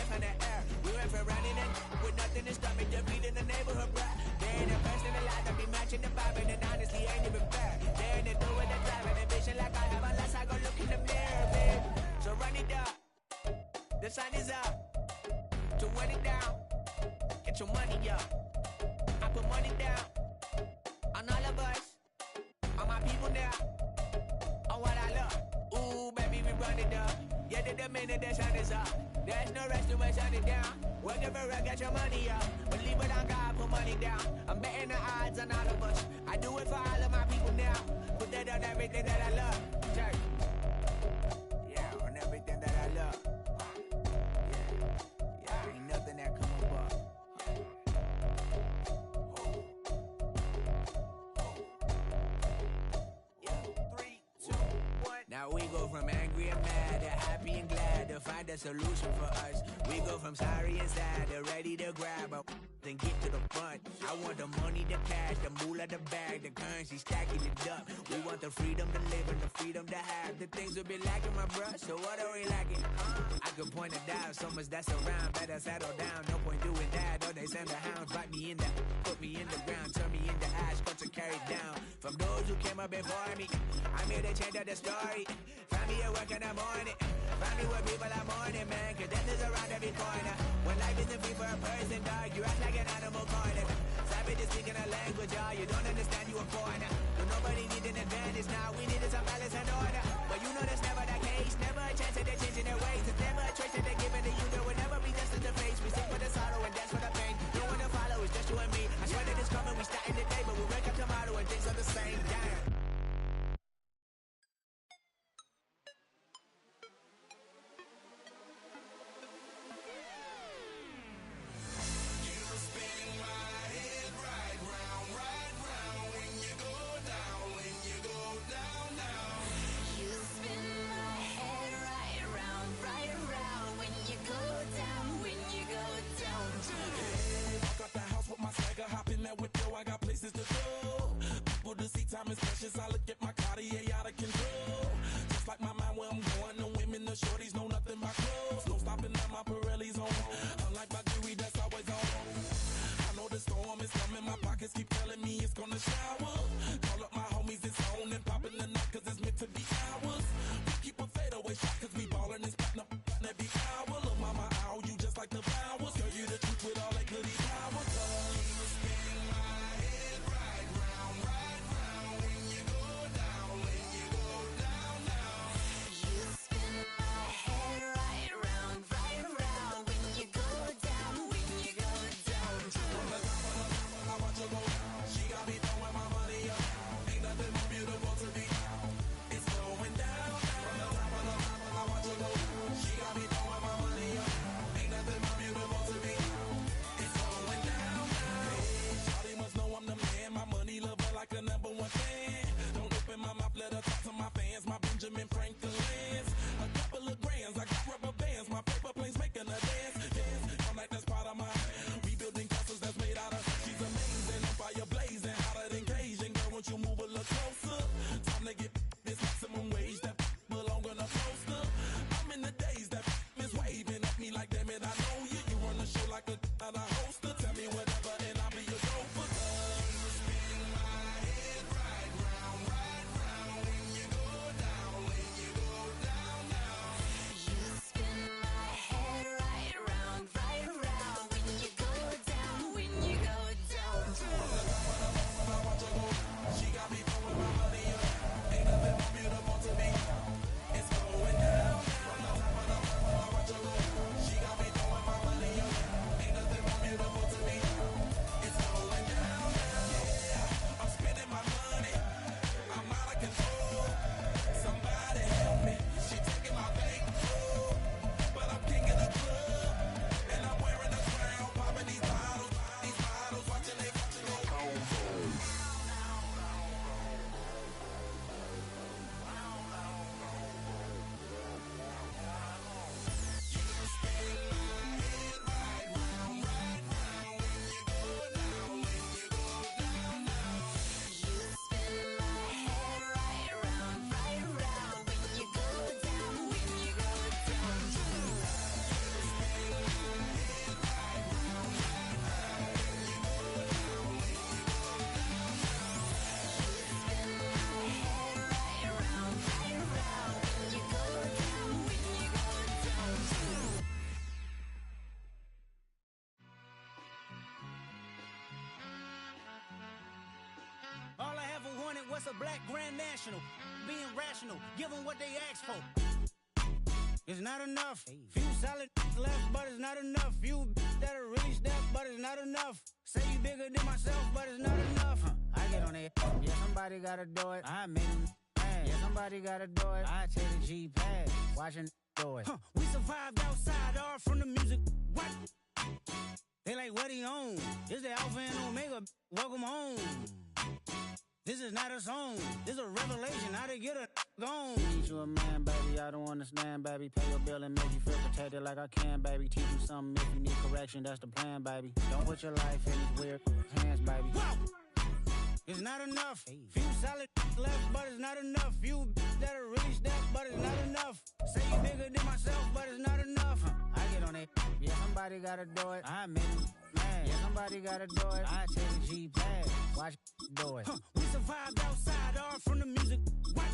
life in the air. We went from running and with nothing to stop me, just beating the neighborhood, bruh. They ain't the first in the line to be matching the vibe, and honestly ain't even fair. They ain't the through with the drive, and ambition like I have unless I go look in the mirror, babe. So run it up, the sun is up, to run it down, get your money up. I put money down on all of us, on my people now, on what I love. Ooh, baby, we run it up. Yeah, the minute the sun is up, there's no rest to us, shut it down. Working for it, get your money up. Believe it on God, put money down. I'm betting the odds on all of us. I do it for all of my people now. Put that on everything that I love. Check. Yeah, on everything that I love. Yeah, ain't nothing that come above. Now we go from angry and mad to happy and glad to find a solution for us. We go from sorry and sad to ready to grab up and get to the front. I want the money, the cash, the moolah, the bag, the currency stacking it up. We want the freedom to live and the freedom to have. The things will be lacking, my bruh, so what are we lacking? I could point it out, so much that's around. Better settle down, no point doing that. Or they send the hounds, bite me in the, put me in the ground, turn me into ash, cut to carry down. From those who came up before me, I'm here to change up the story. Find me at work in the morning, find me where people are mourning, man, cause death is around every corner. When life isn't free for a person, dog, you act like an animal corner. Savage is speaking a language, y'all, you don't understand, you a foreigner. But nobody need an advantage now, we needed some balance and order. But you know that's never the case, never a chance that they're changing their ways. It's never a choice that they're giving to you, there will never be justice to face. We sing for the sorrow and dance for the pain. No one to follow, it's just you and me. I swear that it's coming, we starting the day, but we wake up tomorrow and things are the same. Damn. Time is precious, I look at my Cartier out of control. Just like my mind where I'm going, the women, the shorties know nothing but clothes. No stopping at my Pirelli's on. Unlike my jewelry, that's always on. I know the storm is coming, my pockets keep telling me it's gonna shower. Call up my homies, it's on and popping the night, cause it's meant to be ours. We keep a fadeaway shot, cause we ballin' and spittin' up every hour. Look, mama, ow, you just like the flowers. Girl, you the truth with all that goody powers. You spin my head right round, right round. When you go down, when you go down, down. You spin my head right round, right round. When you go down, when you go down. From the top of the top, I watch her go down. She got me throwing my money up. Ain't nothing more beautiful to me. It's going down. From the top of the top, I watch her go down. She got me throwing my money up. Ain't nothing more beautiful to me. It's going down. Hey, shawty must know I'm the man. My money lover like a number one fan. Don't open my mouth, let her talk to my fans. My Benjamin Franklin's. A couple of grands, I got rubber bands. My paper planes making a dance. Dance, I'm like that's part of my rebuilding castles that's made out of. She's amazing, on fire blazing, hotter than Cajun. Girl, won't you move a little closer? Time to get this maximum wage that belong on a poster. I'm in the days that is waving at me like, damn it, I know you. You run the show like a hoster. Tell me whatever and I'll be your gopher. You spin my head right round, right round. When you go down, when you go down, down. You spin my head right round, right round. When you go down, when you go down. From the top of the top, I watch her go down. She got me throwing my money up. Ain't nothing more beautiful to me. It's going down. From the top of the top, I watch her go down. She got me throwing my money up. Ain't nothing more beautiful to me. like, what's a black grand national? Being rational, give them what they ask for. It's not enough. Few solid left, but it's not enough. Few that'll really step, but it's not enough. Say you bigger than myself, but it's not enough. I get on it. Yeah, somebody gotta do it. I made him mad. Yeah, somebody gotta do it. I take the G-pad. Watching do it. We survived outside, all from the music. What? They like, what he on? This the Alpha and Omega. Welcome home. This is not a song. This is a revelation. How to get a gone. Teach you a man, baby. I don't understand, baby. Pay your bill and make you feel protected like I can, baby. Teach you something if you need correction. That's the plan, baby. Don't put your life in these weird hands, baby. Wow. It's not enough. Few solid left, but it's not enough. Few that'll really step, but it's not enough. Say you bigger than myself, but it's not enough. I get on it. Yeah, somebody gotta do it. I made him mad. Yeah, somebody gotta do it. I take the G-pad. Watch do it. We survived outside, all from the music. What?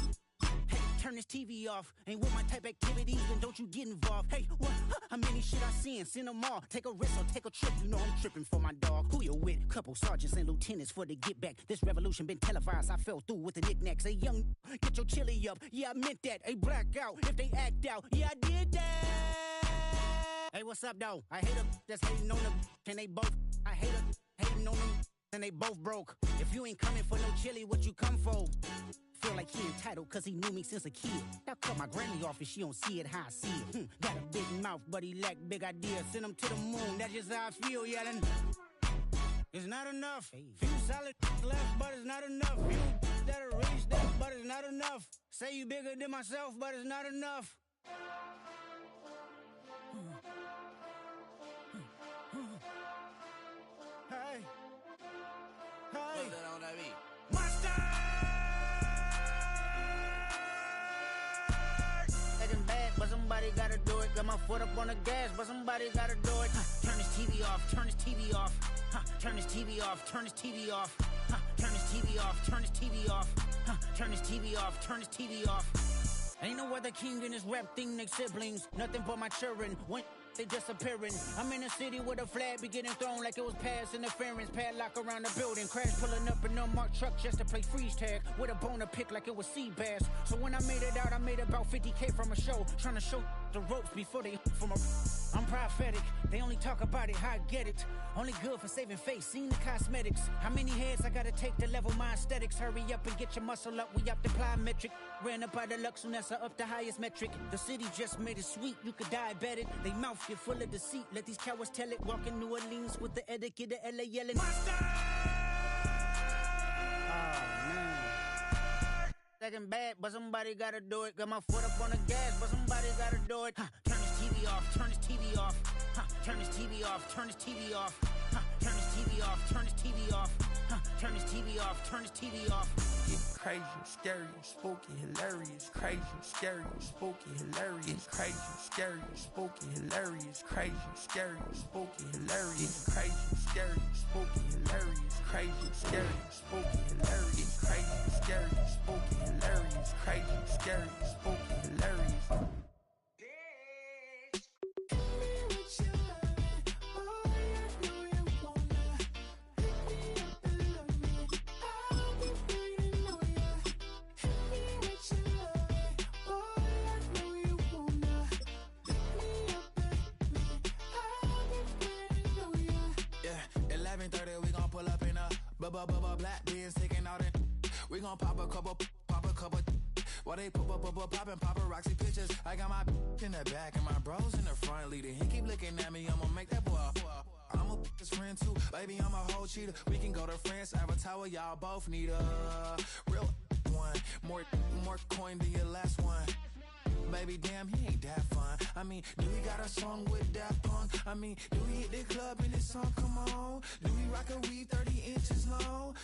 Hey, turn this TV off. Ain't with my type activities, then don't you get involved. Hey, what? How many shit I seen? Send them all. Take a risk or take a trip. You know I'm tripping for my dog. Who you with? Couple sergeants and lieutenants for the get back. This revolution been televised. I fell through with the knickknacks. Hey, young, get your chili up. Yeah, I meant that. Hey, black out if they act out. Yeah, I did that. Hey, what's up, though? I hate them that's hating on them. And they both, I hate them hating on them. And they both broke. If you ain't coming for no chili, what you come for? Feel like he entitled cause he knew me since a kid. I cut my granny off and she don't see it how I see it. Got a big mouth but he lack big ideas. Send him to the moon, that's just how I feel yelling. It's not enough. Few solid left but it's not enough. Few that'll really step but it's not enough. Say you bigger than myself but it's not enough. Hey. Hey. Monster! Getting bad, but somebody gotta do it. Got my foot up on the gas, but somebody gotta do it. Turn this TV off, turn this TV off. Turn this TV off, turn this TV off. Turn this TV off, turn this TV off. Turn this TV off, turn this TV off. Ain't no other king in this rap thing, they siblings. Nothing but my children. When they disappearing. I'm in a city with a flag be getting thrown like it was pass interference. Padlock around the building. Crash pulling up an unmarked truck just to play freeze tag. With a bone to pick like it was sea bass. So when I made it out, I made about 50K from a show. Trying to show the ropes before they from a... I'm prophetic. They only talk about it, how I get it. Only good for saving face, seen the cosmetics. How many heads I gotta take to level my aesthetics? Hurry up and get your muscle up, we up the plyometric. Ran up out of luck, soon as I up the highest metric. The city just made it sweet, you could diabetic. They mouth get full of deceit, let these cowards tell it. Walk in New Orleans with the etiquette of LA yelling Monster! Oh man. Second bad, but somebody gotta do it. Got my foot up on the gas, but somebody gotta do it. Turn this TV off, turn this TV off. Turn this TV off, turn this TV off. Turn this TV off, turn this TV off. Turn this TV off, turn this TV off. It's crazy, scary, spooky, hilarious. Crazy, scary, spooky, hilarious. Crazy, scary, spooky, hilarious. Crazy, scary, spooky, hilarious. Crazy, scary, spooky, hilarious. Crazy, scary, spooky, hilarious. Crazy, scary, spooky, hilarious. Crazy, scary, spooky, hilarious. Black beans taking out it. We gon' pop a couple. While they poppin' paparazzi pictures. I got my in the back and my bros in the front leading. He keep looking at me, I'ma make that boy. I'm a his friend too, baby. I'm a whole cheater. We can go to France, Avatar, y'all both need a real one. More coin than your last one. Baby, damn, he ain't that fun. I mean, do we got a song with that punk? I mean, do we hit the club in this song? Come on. Do we rock a weave 30 inches long?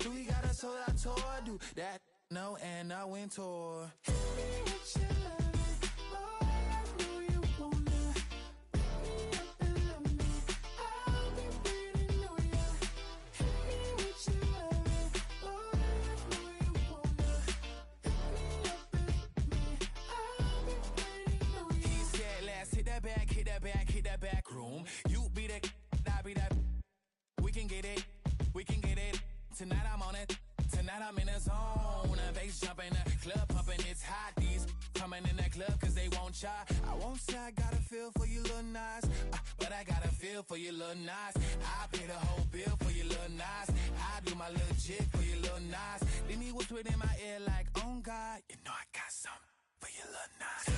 Do we got a sold out tour? Do that? No, and I went tour. Hit that back room. You be the, I be that. We can get it. Tonight I'm on it. Tonight I'm in the zone. won't try. I won't say I got a feel for you little nice, but I got a feel for you little nice. I pay the whole bill for you little nice. I do my little jig for you little nice. Leave me whisper in my ear like, oh God, you know I got something for you little nice.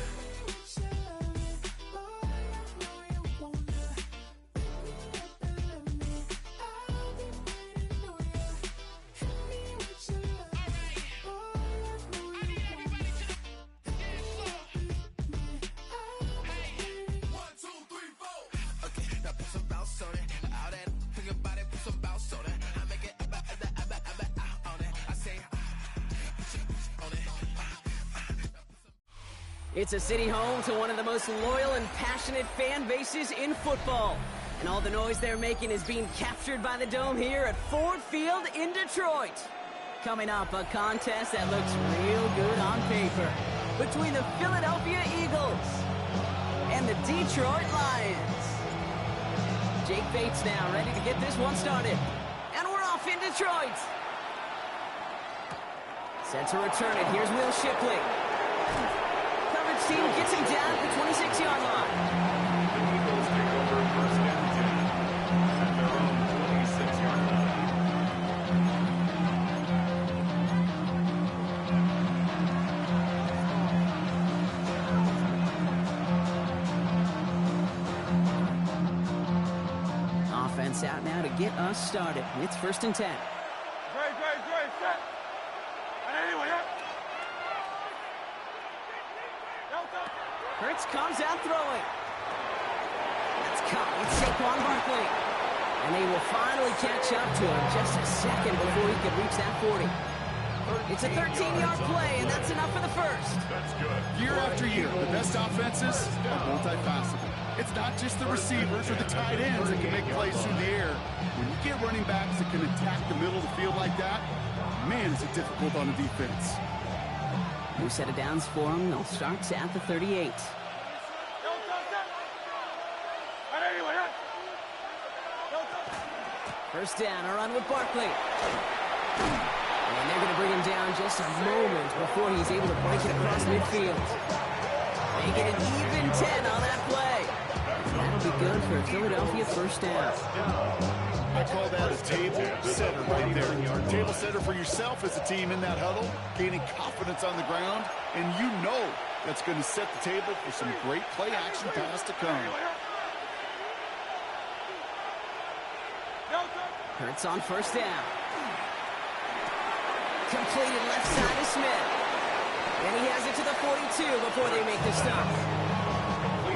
It's a city home to one of the most loyal and passionate fan bases in football. And all the noise they're making is being captured by the Dome here at Ford Field in Detroit. Coming up, a contest that looks real good on paper between the Philadelphia Eagles and the Detroit Lions. Jake Bates now ready to get this one started. And we're off in Detroit. Set to return it. Here's Will Shipley. Coverage team gets him down at the 26-yard line. The Eagles take over first and 10 at their own 26-yard line. Offense out now to get us started. It's first and 10. Dre, set. And anyway, Hurts comes out throwing. That's caught. It's Saquon Barkley. And they will finally catch up to him just a second before he could reach that 40. It's a 13-yard play, and that's enough for the first. That's good. Year after year, the best offenses are multifaceted. It's not just the receivers or the tight ends that can make plays through the air. When you get running backs that can attack the middle of the field like that, man, is it difficult on the defense. New set of downs for him. They'll start at the 38. First down, a run with Barkley. And they're going to bring him down just a moment before he's able to break it across midfield. Make it an even 10 on that play. That'll be good for a Philadelphia first down. I call that a table setter right there. Table setter for yourself as a team in that huddle, gaining confidence on the ground, and you know that's going to set the table for some great play action pass to come. Hurts on first down. Completed left side to Smith. And he has it to the 42 before they make the stop.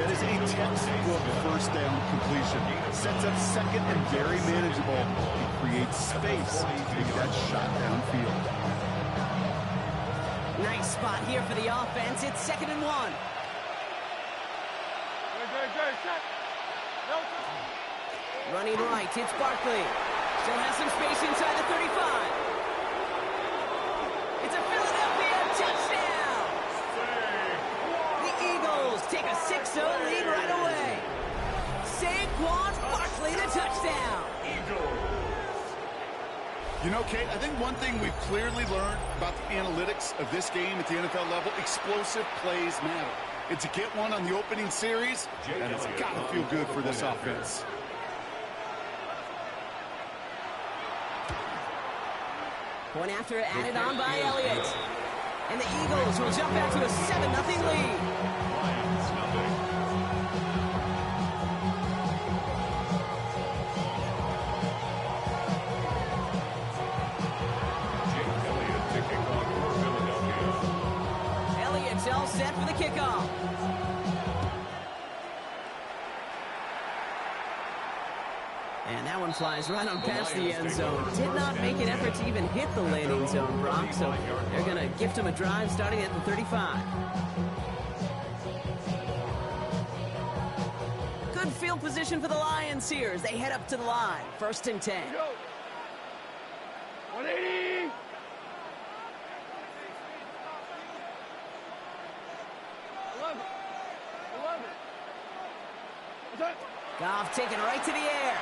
That is a textbook first down completion. Sets up second and very manageable. He creates space to get that shot downfield. Nice spot here for the offense. It's 2nd and 1. Running right, it's Barkley. Still has some space inside the 35. It's a Philadelphia touchdown! The Eagles take a 6-0 lead right away. Saquon Barkley the touchdown. You know, Kate, I think one thing we've clearly learned about the analytics of this game at the NFL level, explosive plays matter. And to get one on the opening series, that has got to feel good for this offense. Point after added on by Elliott. And the Eagles will jump out to a 7-0 lead. Elliott's all set for the kickoff. And that one flies right on past the end zone. Did not make an effort to even hit the landing zone, Brock, so they're going to gift him a drive starting at the 35. Good field position for the Lions here as they head up to the line. 1st and 10. 180! Goff taken right to the air.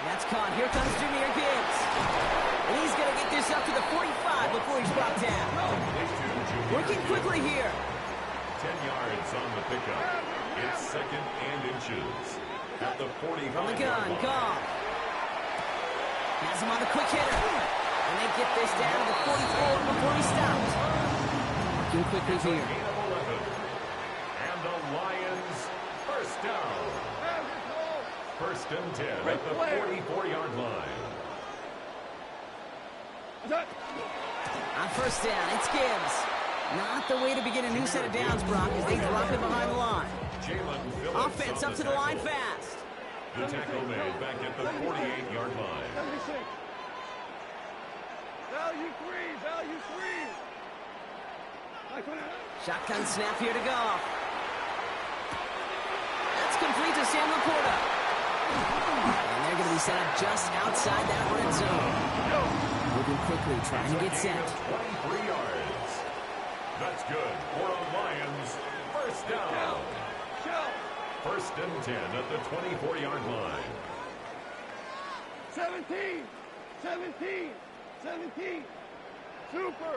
That's caught. Here comes Jahmyr Gibbs. And he's going to get this up to the 45 before he's brought down. Working quickly here. 10 yards on the pickup. It's 2nd and inches. At the 45 From the gun, Goff. Has him on the quick hitter. And they get this down to the 44 before he stops. Working quickly here. Gain of 11. And the Lions first down. 1st and 10 at the 44-yard line. On first down, it's Gibbs. Not the way to begin a new set of downs, Brock, as they drop it behind the line. Offense up to the line fast. The tackle made back at the 48-yard line. Value three. Shotgun snap here to Goff. That's complete to Sam Laporta. And they're going to be set up just outside that red zone. Moving quickly, trying to get set. 23 yards. That's good for a Lions first down. 1st and 10 at the 24-yard line. 17. Super.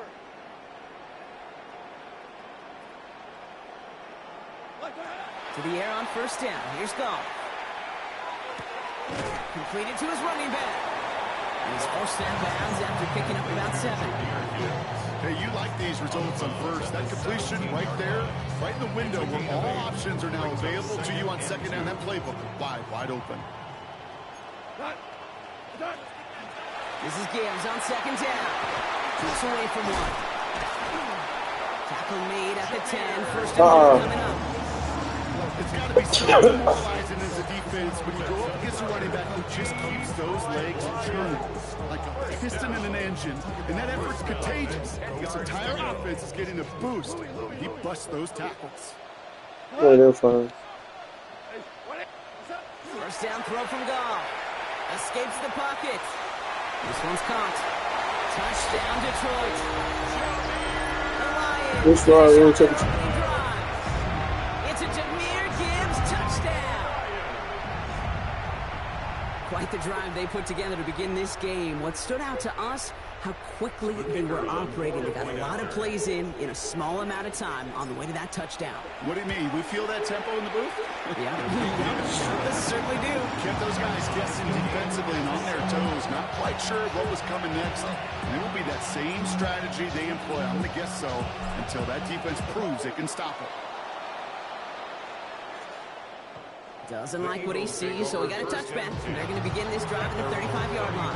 To the air on first down. Here's Goff. Completed to his running back. He's forced that bounds after picking up about 7. Hey, you like these results on first. That completion right there, right in the window where all options are now available to you on 2nd down. That playbook wide open. This is Gibbs on 2nd down. Keeps away from one. Tackle made at the 10. First and 10 coming up. It's got to be so demoralizing as a defense when you go up against a running back who just keeps those legs churning like a piston in an engine, and that effort's contagious. His entire offense is getting a boost when he busts those tackles. Oh, they're fine. First down throw from Goff. Escapes the pocket. This one's caught. Touchdown, Detroit. The Lions. This one, really took it. It's a Jahmyr Gibbs touchdown. Quite the drive they put together to begin this game. What stood out to us, how quickly they were operating. They got a lot of plays in a small amount of time on the way to that touchdown. What do you mean? We feel that tempo in the booth? Yeah, certainly do. Kept those guys guessing defensively and on their toes. Not quite sure what was coming next. And it will be that same strategy they employ. I'm going to guess so until that defense proves it can stop it. Doesn't like what he sees, so he got a touchback. And they're going to begin this drive at the 35-yard line.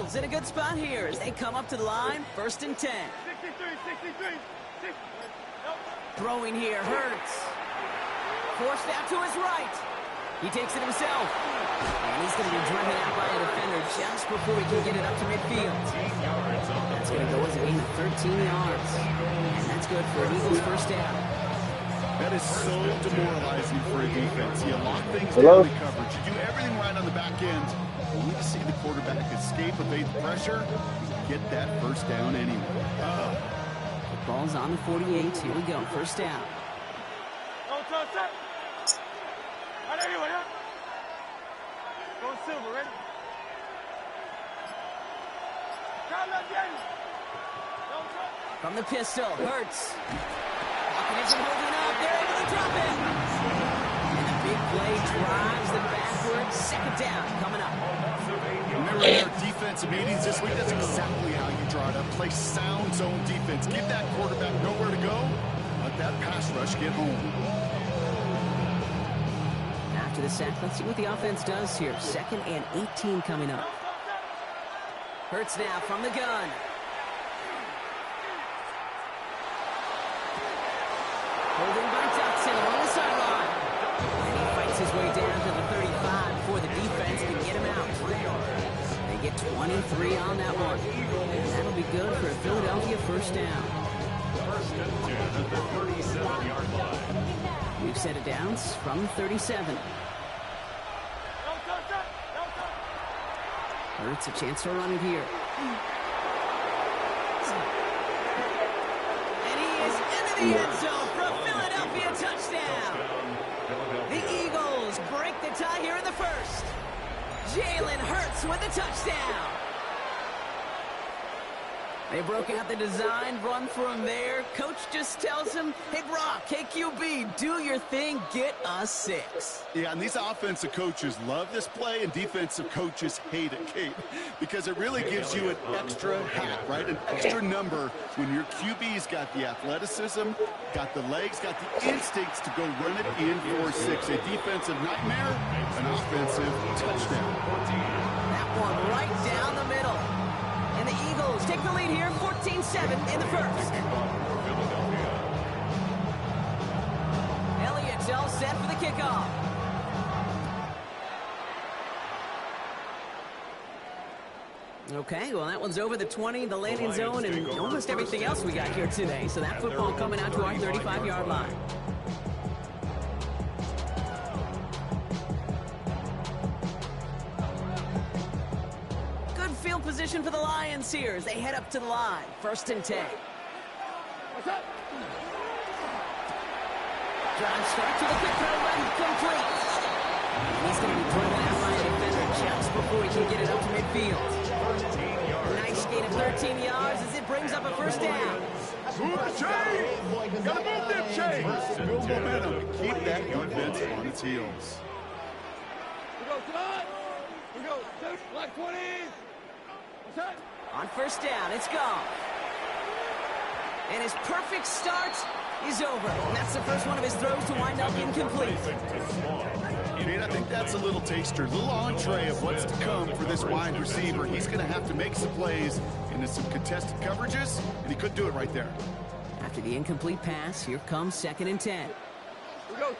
Eagles in a good spot here as they come up to the line, 1st and 10. 63. Throwing here, Hurts. Forced out to his right. He takes it himself. And he's going to be driven out by a defender just before he can get it up to midfield. That's going to go as a gain of 13 yards. And that's good for an Eagles first down. That is so demoralizing for a defense. You lock things down in coverage. You do everything right on the back end. Only to see the quarterback escape, evade the pressure, get that first down anyway. The ball's on the 48. Here we go. First down. Go silver, ready? From the pistol, Hurts. Walking in from holding up. They're able to drop it. And a big play drives them backwards. 2nd down coming up. Remember in our defensive meetings this week, that's exactly how you draw it up. Play sound zone defense. Give that quarterback nowhere to go. Let that pass rush get home. After the sack, let's see what the offense does here. 2nd and 18 coming up. Hurts now from the gun. Holding by Dotson on the sideline. And he fights his way down to the 35 before the defense can get him out. They get 23 on that one. And that'll be good for a Philadelphia first down. 1st and 10 at the 37-yard line. We've set it down from 37. Hurts a chance to run it here. And he is into the end zone for a Philadelphia touchdown. The Eagles break the tie here in the 1st. Jalen Hurts with a touchdown. They broke out the design run for him there. Coach just tells him, hey, Brock, hey, QB, do your thing, get us 6. Yeah, and these offensive coaches love this play, and defensive coaches hate it, Kate, because it really gives you an extra hat, right? An extra number when your QB's got the athleticism, got the legs, got the instincts to go run it in for 6. A defensive nightmare, an offensive touchdown. That one right down the middle. And the Eagles take the lead here, 14-7 in the 1st. Elliott's all set for the kickoff. Okay, well, that one's over the 20, the landing zone, and almost everything else we got here today. So that football coming out to our 35-yard line. Field position for the Lions here as they head up to the line. 1st and 10. What's up? Drive start to the quick throw, but complete. And he's going to be driven out by a defender just before he can get it up to midfield. Nice gain of 13 yards as it brings up a first down. Move the chain! Gotta move them chains! Build momentum. Keep that defense on its heels. We go, tonight! We go, black 20! On 1st down, it's gone. And his perfect start is over. And that's the first one of his throws to wind up incomplete. Kate, I think that's a little taster, a little entree of what's to come for this wide receiver. He's going to have to make some plays into some contested coverages, and he could do it right there. After the incomplete pass, here comes 2nd and 10. We go.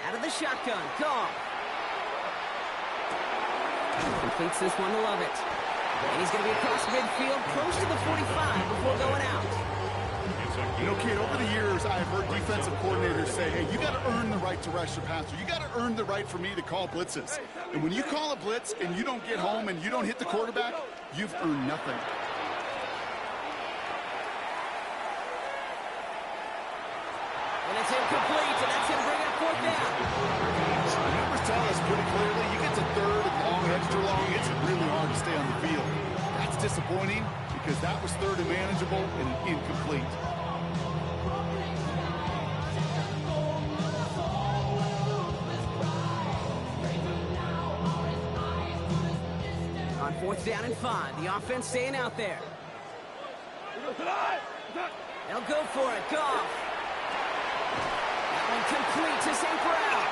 Out of the shotgun, Goff. Completes this one to Lovett. And he's going to be across midfield, close to the 45 before going out. You know, Kate, over the years, I've heard defensive coordinators say, hey, you got to earn the right to rush the passer. You got to earn the right for me to call blitzes. And when you call a blitz and you don't get home and you don't hit the quarterback, you've earned nothing. And it's incomplete, and that's going to bring up 4th down. The numbers tell us pretty clearly, you get to 3rd and long, extra long, it's really hard to stay on the field. That's disappointing because that was 3rd and manageable and incomplete. On 4th down and 5, the offense staying out there. They'll go for it. Goff. That one complete to St. Brown.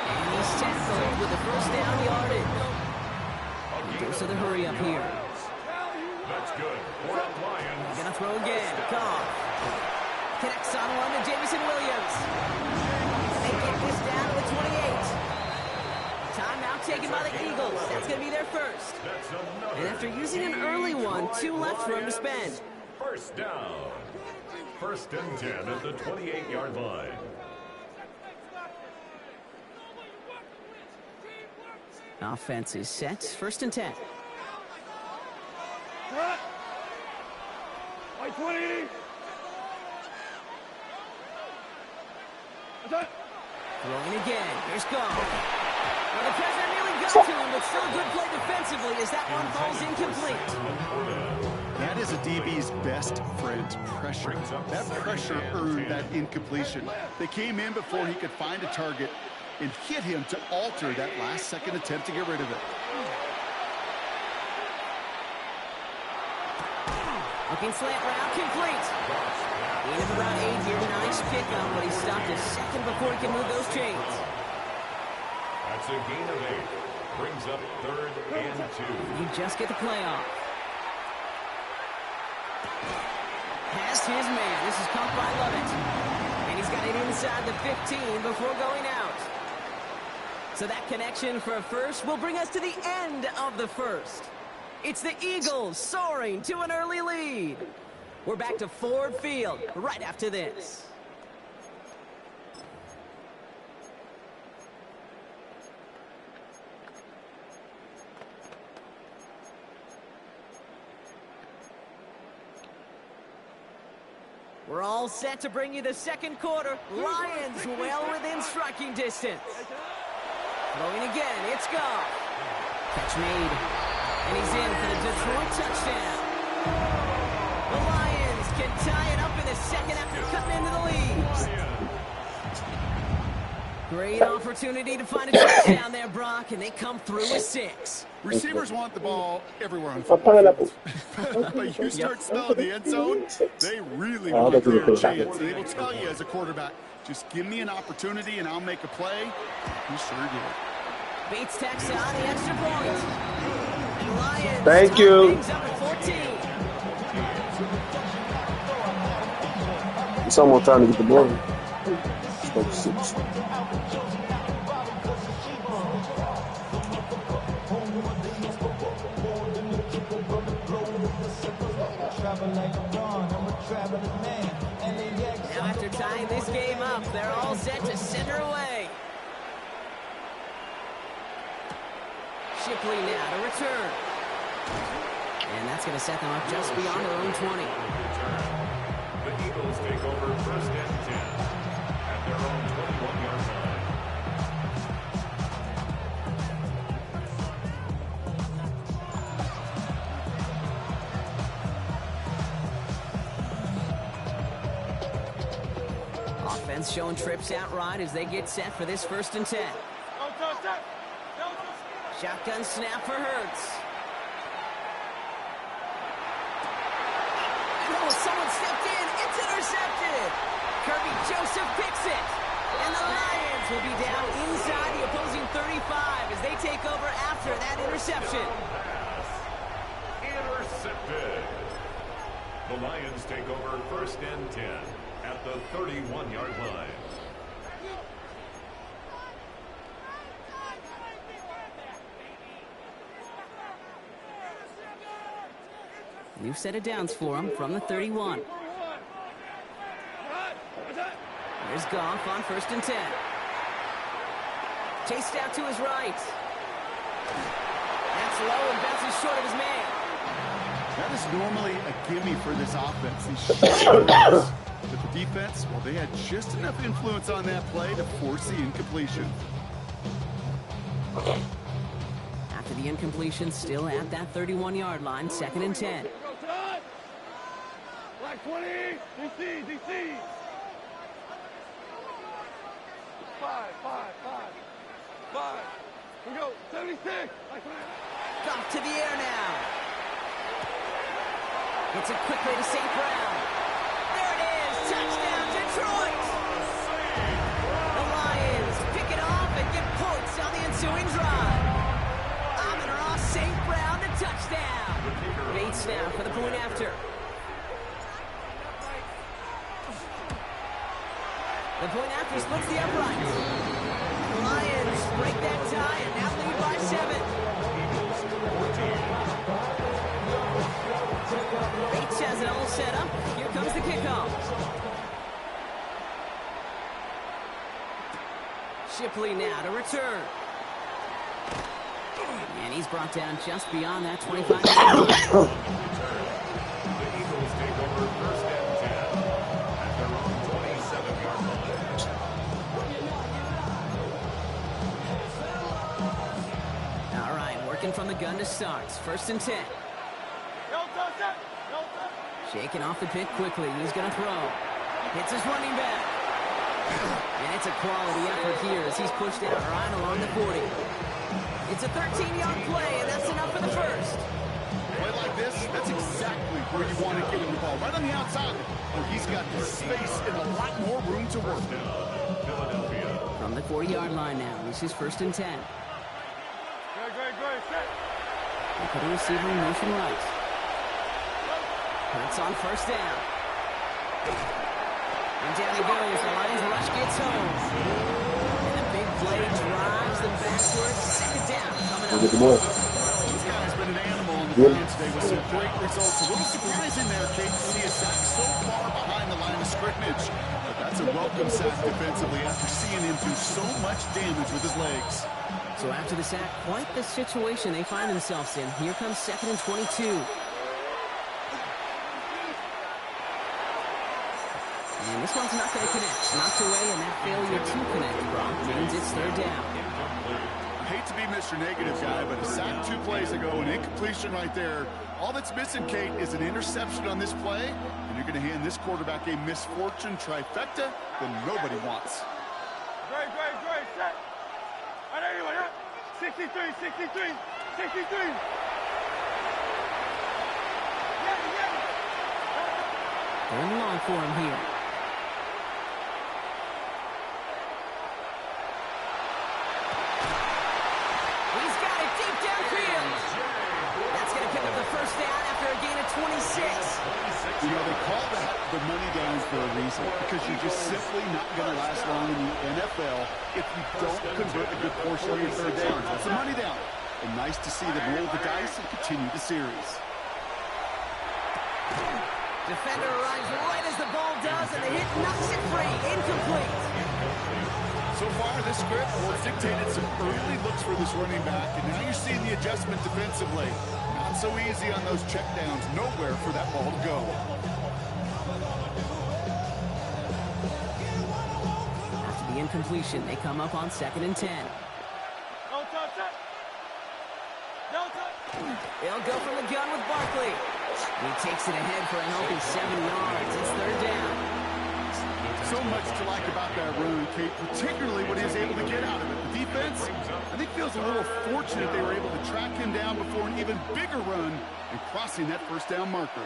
And he's tackled with the first down yardage. Goes to the hurry up here. good. For the Lions. Gonna throw again. Goff connects on one to Jameson Williams. They get this down to the 28. Timeout taken by the Eagles. That's going to be their first. And after using an early one, 2 left for him to spend. First down. 1st and 10 at the 28-yard line. Offense is set. 1st and 10. White 20. Throwing again. Here's Goff. Well, the pressure nearly got to him, but still a good play defensively as that one falls incomplete. That is a DB's best friend, pressure. That pressure earned that incompletion. They came in before he could find a target and hit him to alter that last-second attempt to get rid of it. Looking slant route, complete. Gain of about 8 here. Nice pickup, but he stopped a second before he can move those chains. That's a gain of 8. Brings up 3rd and 2. You just get the play off. Has his man. This is caught by Lovett. And he's got it inside the 15 before going out. So that connection for a first will bring us to the end of the first. It's the Eagles soaring to an early lead. We're back to Ford Field right after this. We're all set to bring you the second quarter. Lions well within striking distance. Throwing again, it's Goff. Catch made. And he's in for the Detroit touchdown. The Lions can tie it up in the second after cutting into the lead. Great opportunity to find a touchdown there, Brock, and they come through with 6. Receivers want the ball everywhere on football field. But you start smelling the end zone, they really want their chance. And they will tell you as a quarterback, just give me an opportunity and I'll make a play. He sure did. Bates tacks on the extra point. And Lions Thank you. Things up at 14. Someone trying to get the ball. It's like 6. Now after tying this game up, they're all set to center away. Shipley now to return. And that's going to set them up just beyond their own 20. The Eagles take over 1st and 10 at their own 21-yard line. Offense showing trips out right as they get set for this 1st and 10. Shotgun snap for Hurts. Oh, someone stepped in. It's intercepted. Kirby Joseph picks it. And the Lions will be down inside the opposing 35 as they take over after that interception. Intercepted. The Lions take over 1st and 10 at the 31-yard line. New set of downs for him from the 31. Here's Goff on 1st and 10. Chased out to his right. That's low and bounces short of his man. That is normally a gimme for this offense. These short areas. But the defense, well, they had just enough influence on that play to force the incompletion. After the incompletion, still at that 31-yard line, 2nd and 10. Black 20, DC. 5. We go, 76. Goff to the air now. Gets it quickly to St. Brown. There it is, touchdown Detroit. The Lions pick it off and get points on the ensuing drive. Amon-Ra St. Brown to touchdown. Bates now for the point The point after splits the uprights. The Lions break that tie and now lead by 7. Bates has it all set up. Here comes the kickoff. Shipley now to return. And he's brought down just beyond that 25 yard line. The Eagles take over 1st and 10 at their own 27-yard line. All right, working from the gun to start. 1st and 10. Shaking off the pit quickly. He's going to throw. Hits his running back. And it's a quality effort here as he's pushed out right along the 40. It's a 13-yard play, and that's enough for the first. Play like this, that's exactly where you want to get him the ball. Right on the outside, where he's got the space and a lot more room to work. From the 40-yard line now, this is 1st and 10. They put a receiver in motion right. Hurts on 1st down. And down he goes. The Lions rush gets home. And a big play drives them backwards. 2nd down coming up. This guy's been an animal on the ground today with some great results. A little surprising there, Kate, to see a sack so far behind the line of scrimmage. But that's a welcome sack defensively after seeing him do so much damage with his legs. So after the sack, quite the situation they find themselves in. Here comes 2nd and 22. And this one's not going to connect. Knocked away, and that failure to connect, Brock, means it's 3rd down. I hate to be Mr. Negative guy, but a sack 2 plays ago, an incompletion right there. All that's missing, Kate, is an interception on this play, and you're going to hand this quarterback a misfortune trifecta that nobody wants. Great, set. I know you want it. 63. Going long for him here. He's got it deep downfield. That's going to pick up the 1st down after a gain of 26. You know, they call that the money down for a reason, because you're just simply not going to last long in the NFL if you don't convert a good portion of your 3rd downs. That's a money down. And nice to see them roll the dice and continue the series. Defender arrives right as the ball does, and the hit knocks it free. Incomplete. So far, this script has dictated some early looks for this running back, and now you're seeing the adjustment defensively. Not so easy on those checkdowns. Nowhere for that ball to go. After the incompletion, they come up on 2nd and 10. They'll go from the gun with Barkley. And he takes it ahead for a healthy 7 yards. It's 3rd down. So much to like about that run, Kate, particularly what he was able to get out of it. The defense, I think, feels a little fortunate they were able to track him down before an even bigger run and crossing that 1st down marker.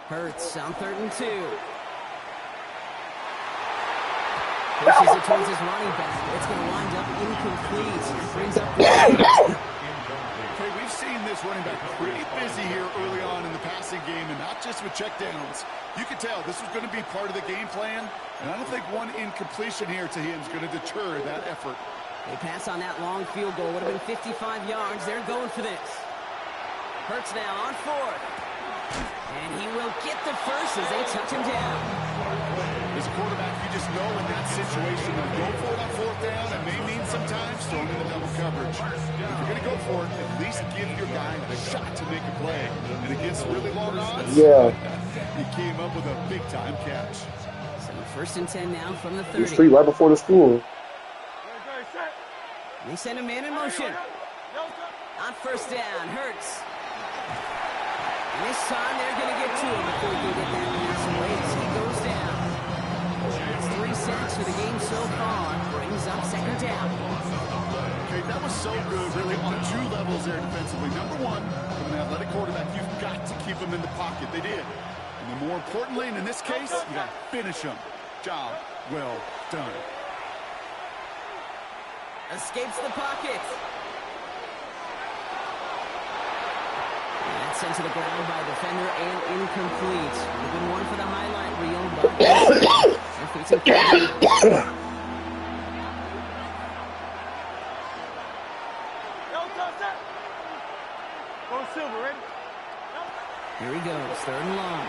Hurts on 3rd and 2. Pushes it towards his running back. It's going to wind up incomplete. That brings up the Okay, we've seen this running back pretty busy here early on in the passing game, and not just with checkdowns. You can tell this was going to be part of the game plan, and I don't think one incompletion here to him is going to deter that effort. They pass on that long field goal. Would have been 55 yards. They're going for this. Hurts now on 4th. And he will get the first as they touch him down. As a quarterback, you just know in that situation, you'll go for it on 4th down. It may mean sometimes throwing in the double coverage. If you're going to go for it, at least give your guy a shot to make a play. And against really long odds, he came up with a big-time catch. So 1st and 10 now from the 30. Street right before the school. And they send a man in motion. On 1st down, Hurts. And this time they're going to get to him before he can get that pass away as he goes down. It's 3 sacks for the game so far. Brings up 2nd down. Okay, that was so good, really, on 2 levels there defensively. Number one, with an athletic quarterback, you've got to keep him in the pocket. They did. And more importantly, and in this case, you got to finish them. Job well done. Escapes the pocket. And that's sent to the ground by a defender and incomplete. Would have been one for the highlight reel, but they're facing Go Silver, ready? Here he goes, 3rd and long.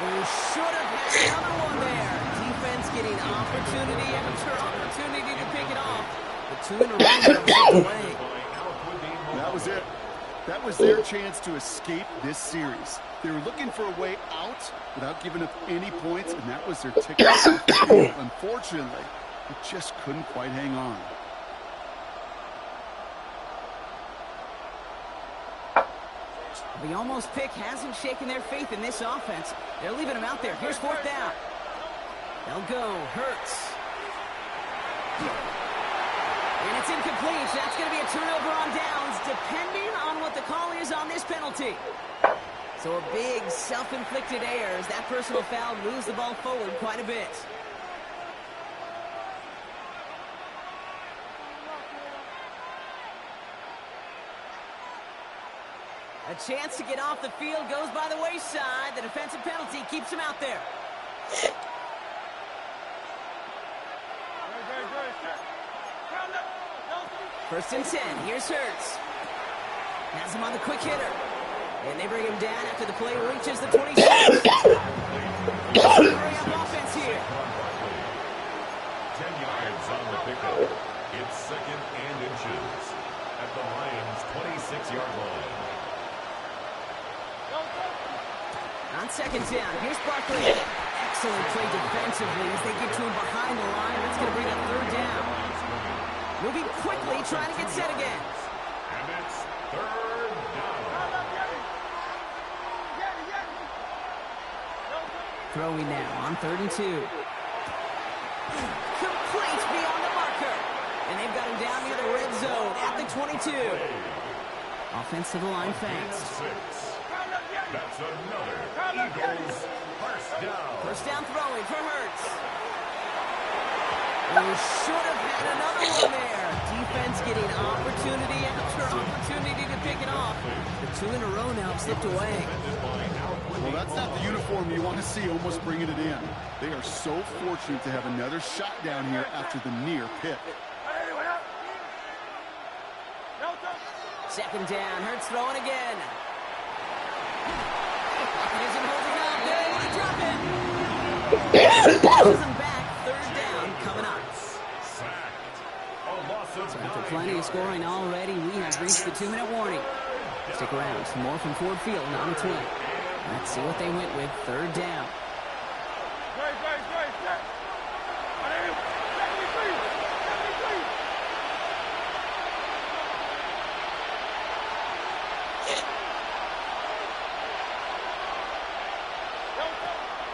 Oh, should have had another one there. Defense getting opportunity after opportunity to pick it off. The 2 in a row now away. That was it. That was their chance to escape this series. They were looking for a way out without giving up any points, and that was their ticket off the field. Unfortunately, they just couldn't quite hang on. The almost pick hasn't shaken their faith in this offense. They're leaving him out there. Here's 4th down. They'll go. Hurts. And it's incomplete. That's going to be a turnover on downs, depending on what the call is on this penalty. So a big self-inflicted error as that personal foul moves the ball forward quite a bit. A chance to get off the field goes by the wayside. The defensive penalty keeps him out there. First and 10. Here's Hurts. Has him on the quick hitter. And they bring him down after the play reaches the 26. Hurry up offense here. 10 yards on the pickup. It's 2nd and inches at the Lions' 26-yard line. On 2nd down, here's Barkley. Excellent play defensively as they get to him behind the line. That's going to bring up 3rd down. Moving quickly, trying to get set again. And it's 3rd down. Throwing now on 3rd and 2. Complete beyond the marker. And they've got him down near the red zone at the 22. Offense to the line fast. 6. That's another Eagles first down. First down throwing for Hurts. Oh, should have had another one there. Defense getting opportunity after opportunity to pick it off. The 2 in a row now have slipped away. Well, that's not the uniform you want to see almost bringing it in. They are so fortunate to have another shot down here after the near pick. 2nd down, Hurts throwing again. Isn't holding up. They want to drop it. Pushes him back. 3rd down coming up. So after plenty of scoring already, we have reached the 2-minute warning. Stick around for more from Ford Field on the 12. Let's see what they went with. 3rd down.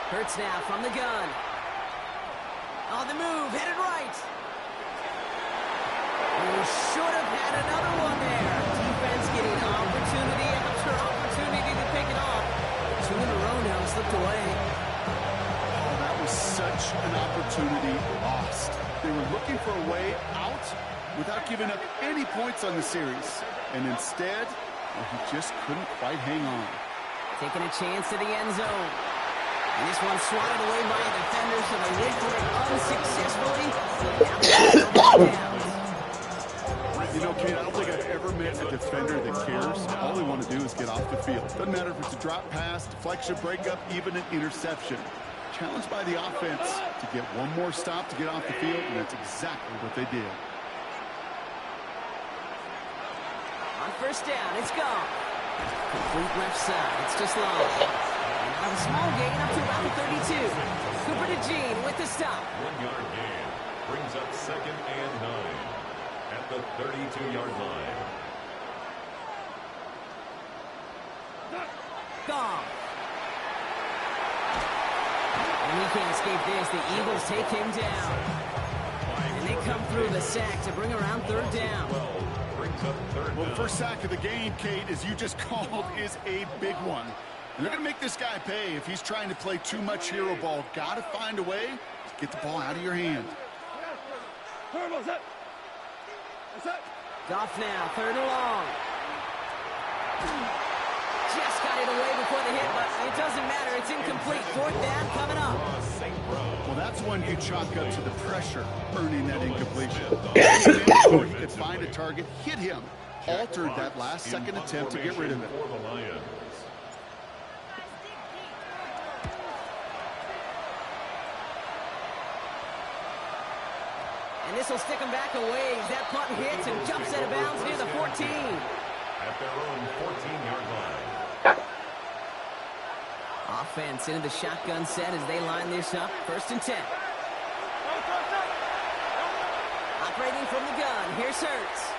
Hurts now from the gun. On the move, headed right. Oh, should have had another one there. Defense getting opportunity after opportunity to pick it off. 2 in a row now slipped away. Oh, that was such an opportunity lost. They were looking for a way out without giving up any points on the series. And instead, well, he just couldn't quite hang on. Taking a chance to the end zone. And this one swatted away by a defender, so they went for it unsuccessfully. You know, Kate, I don't think I've ever met a defender that cares. All they want to do is get off the field. Doesn't matter if it's a drop pass, deflection, breakup, even an interception. Challenged by the offense to get one more stop to get off the field, and that's exactly what they did. On 1st down, it's gone. Complete left side. It's just long. A small gain up to about the 32. Cooper to Jean with the stop. 1-yard gain brings up 2nd and 9 at the 32-yard line. Gone. And he can't escape this. The Eagles take him down. And they they come through the sack to bring around third down. Well, the first sack of the game, Kate, as you just called, is a big one. And they're going to make this guy pay if he's trying to play too much hero ball. Got to find a way to get the ball out of your hand. Goff now, third and long. Just got it away before the hit, but it doesn't matter. It's incomplete. Fourth down coming up. Well, that's one you chalk up to the pressure, earning that incompletion. If you could find a target, hit him. Altered that last second attempt to get rid of it. And this will stick him back a ways. That punt hits and jumps out of bounds near the 14. At their own 14-yard line. Offense into the shotgun set as they line this up. First and 10. Operating from the gun. Here's Hurts.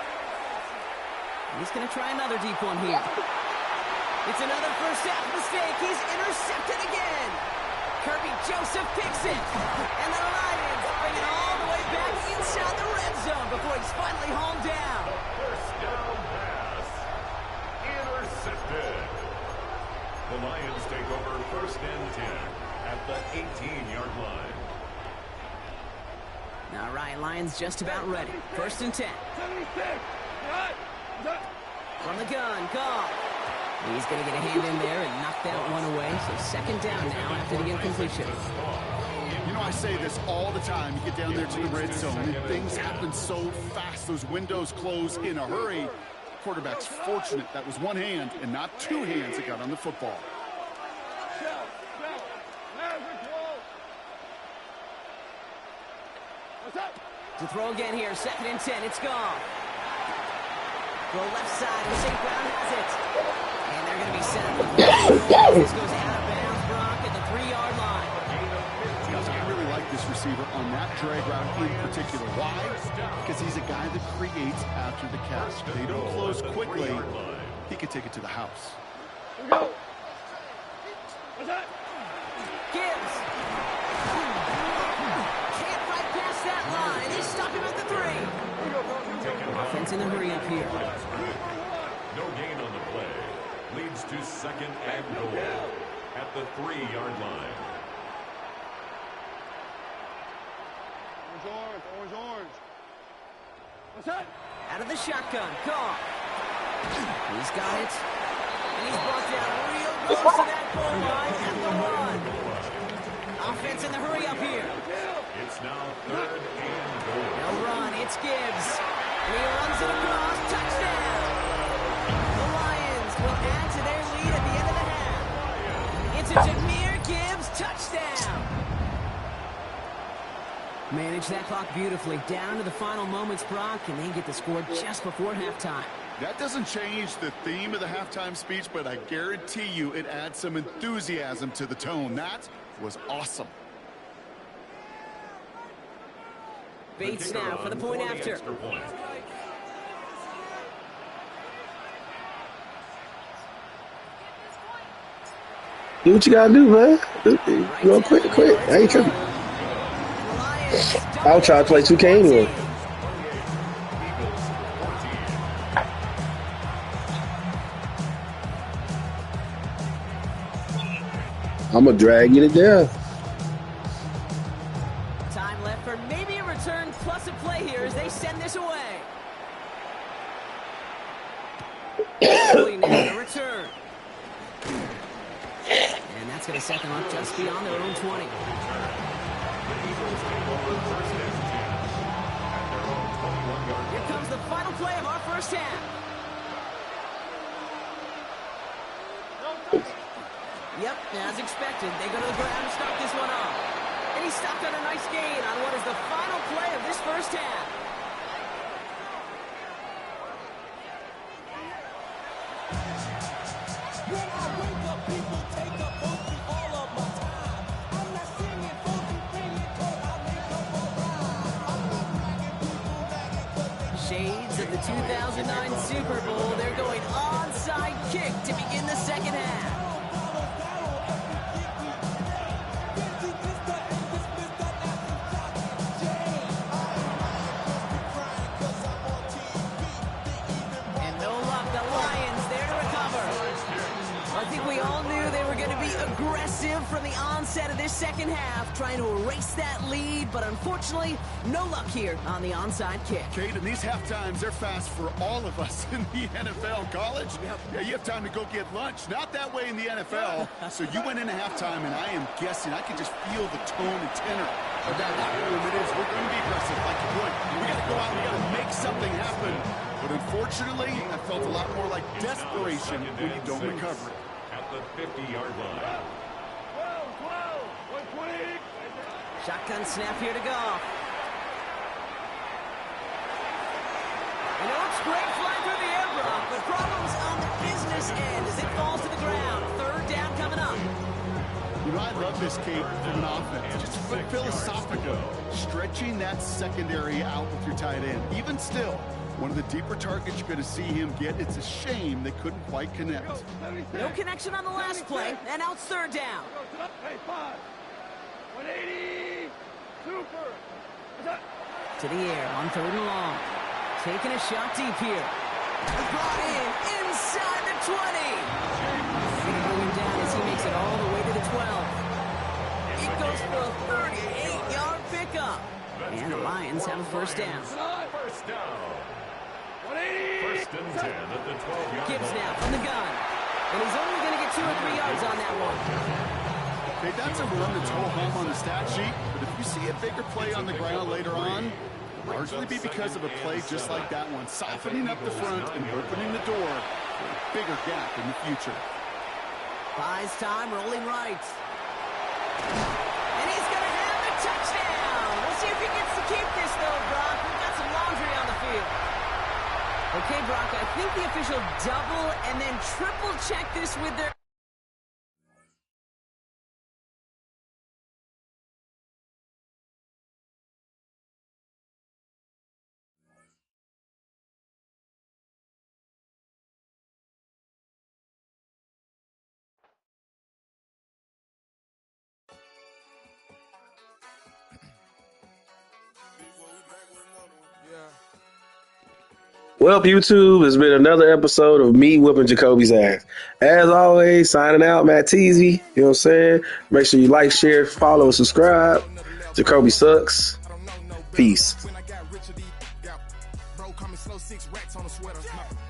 He's going to try another deep one here. It's another first half mistake. He's intercepted again. Kirby Joseph picks it. And the Lions bring it all the way back inside the red zone before he's finally hauled down. First down pass. Intercepted. The Lions take over first and 10 at the 18-yard line. All right, Lions just about ready. First and 10. From the gun, Goff. He's going to get a hand in there and knock that one away. So second down now after the incompletion. You know, I say this all the time. You get down there to the red zone, and things happen so fast. Those windows close in a hurry. Quarterback's fortunate that was one hand and not two hands that got on the football. To throw again here, second and 10, it's Goff. Go left side, and St. Brown has it. And they're going to be set up. This goes out of bounds, Brock, at the 3-yard line. Guys, I really like this receiver on that drag route in particular. Why? Because he's a guy that creates after the catch. They don't close quickly. He could take it to the house. Gibbs. Can't fight past that line. They stop him at the 3. Offense in the hurry up here. No gain on the play. Leads to second and goal at the 3-yard line. Orange. What's that? Out of the shotgun, Goff. He's got it. And he's brought down real close to that goal line at the 1. Offense in the hurry up here. It's now third and goal. No run, it's Gibbs. And he runs it across, touchdown. The Lions will add to their lead at the end of the half. It's a Jahmyr Gibbs touchdown. Manage that clock beautifully. Down to the final moments, Brock, and they get the score just before halftime. That doesn't change the theme of the halftime speech, but I guarantee you it adds some enthusiasm to the tone. That was awesome. Bates now for the point after. Do what you gotta do, man. Real quick. I ain't tripping. I'll try to play 2K anyway. I'm gonna drag it down. Time left for maybe a return plus a play here as they send this away. Early now, the return. And that's going to set them up just beyond their own 20. Here comes the final play of our first half. Yep, as expected, they go to the ground and start this one off. And he stopped on a nice gain on what is the final play of this first half. When I wake up, people take up mostly all of my time. I'm not singing, funky, bringing, cause I make up a rhyme. I'm not bragging, people nagging, cause they... Shades of the 2009 Super Bowl. They're going onside kick to begin the second half. aggressive from the onset of this second half, trying to erase that lead, but unfortunately, no luck here on the onside kick. Kate, and these half times, they're fast for all of us in the NFL. College, yeah, you have time to go get lunch. Not that way in the NFL. So you went into halftime, and I am guessing, I can just feel the tone and tenor of that locker room. It is, we're going to be aggressive, like you would. We got to go out, we got to make something happen. But unfortunately, I felt a lot more like desperation when you don't recover it. At the 50-yard line. 120. Shotgun snap here to Goff. And it looks great flying through the air, Brock, but problems on the business end as it falls to the ground. Third down coming up. You know, I love this, Kate, from an offense. Just philosophical. Stretching that secondary out with your tight end. Even still, one of the deeper targets you're going to see him get. It's a shame they couldn't quite connect. No connection on the last play, and now it's third down. Hey, 5. 180. Super. To the air on third and long. Taking a shot deep here. Brought in inside the 20. Going to bring him down as he makes it all the way to the 12. It goes for a 38-yard pickup. And the Lions have a first down. First down. 180. First and 10 at the 12-yard line. Gibbs now from the gun. And he's only going to get 2 or 3 yards on that one. Okay, that's a run that's ho-hum on the stat sheet, but if you see a bigger play on the ground later on, largely be because of a play just like that one, softening up the front and opening the door for a bigger gap in the future. Buys time, rolling right. And he's going to have the touchdown. We'll see if he gets to keep this, though, Brock. We've got some laundry on the field. Okay, Brock, I think the official double and then triple check this with their... Well, YouTube, it's been another episode of me whipping Jacoby's ass. As always, signing out, Matt Teasy. You know what I'm saying? Make sure you like, share, follow, subscribe. Jacoby sucks. Peace.